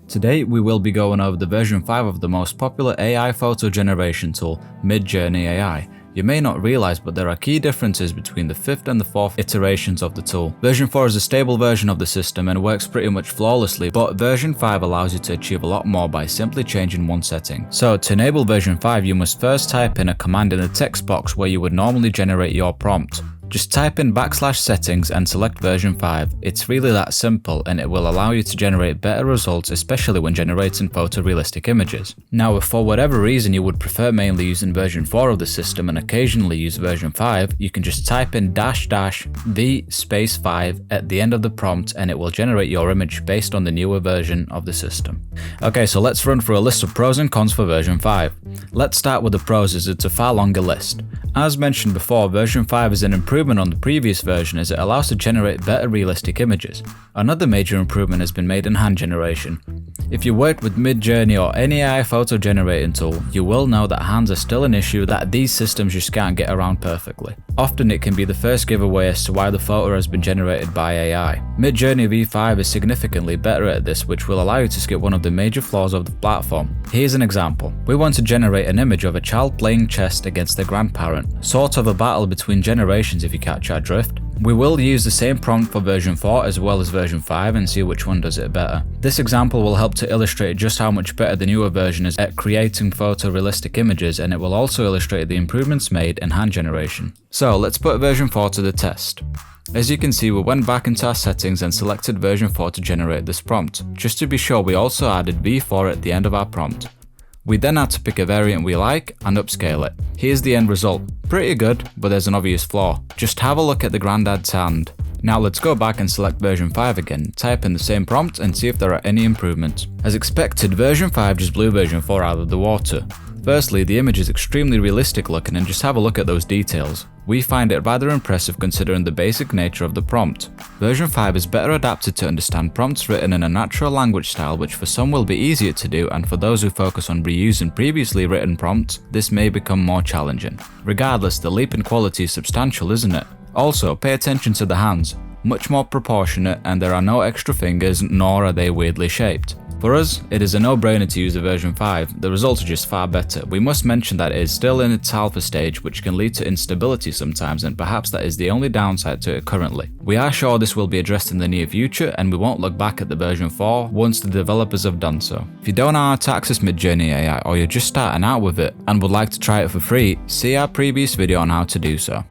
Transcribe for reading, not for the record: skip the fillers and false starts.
Today we will be going over the version 5 of the most popular AI photo generation tool, Midjourney AI. You may not realize, but there are key differences between the 5th and the 4th iterations of the tool. Version 4 is a stable version of the system and works pretty much flawlessly, but version 5 allows you to achieve a lot more by simply changing one setting. So to enable version 5, you must first type in a command in the text box where you would normally generate your prompt. Just type in /settings and select version 5. It's really that simple, and it will allow you to generate better results, especially when generating photorealistic images. Now, if for whatever reason you would prefer mainly using version 4 of the system and occasionally use version 5, you can just type in --v5 at the end of the prompt and it will generate your image based on the newer version of the system. Okay, so let's run through a list of pros and cons for version 5. Let's start with the pros, as it's a far longer list. As mentioned before, version 5 is an improvement on the previous version as it allows to generate better realistic images. Another major improvement has been made in hand generation. If you worked with Midjourney or any AI photo generating tool, you will know that hands are still an issue that these systems just can't get around perfectly. Often it can be the first giveaway as to why the photo has been generated by AI. Midjourney V5 is significantly better at this, which will allow you to skip one of the major flaws of the platform. Here's an example. We want to generate an image of a child playing chess against their grandparent, sort of a battle between generations if you catch our drift. We will use the same prompt for version 4 as well as version 5 and see which one does it better. This example will help to illustrate just how much better the newer version is at creating photorealistic images, and it will also illustrate the improvements made in hand generation. So let's put version 4 to the test. As you can see, we went back into our settings and selected version 4 to generate this prompt. Just to be sure, we also added V4 at the end of our prompt. We then had to pick a variant we like and upscale it. Here's the end result. Pretty good, but there's an obvious flaw. Just have a look at the granddad's hand. Now let's go back and select version 5 again, type in the same prompt and see if there are any improvements. As expected, version 5 just blew version 4 out of the water. Firstly, the image is extremely realistic looking, and just have a look at those details. We find it rather impressive considering the basic nature of the prompt. Version 5 is better adapted to understand prompts written in a natural language style, which for some will be easier to do, and for those who focus on reusing previously written prompts, this may become more challenging. Regardless, the leap in quality is substantial, isn't it? Also, pay attention to the hands. Much more proportionate, and there are no extra fingers, nor are they weirdly shaped. For us, it is a no-brainer to use a version 5, the results are just far better. We must mention that it is still in its alpha stage, which can lead to instability sometimes, and perhaps that is the only downside to it currently. We are sure this will be addressed in the near future, and we won't look back at the version 4 once the developers have done so. If you don't know how to access Midjourney AI, or you're just starting out with it and would like to try it for free, see our previous video on how to do so.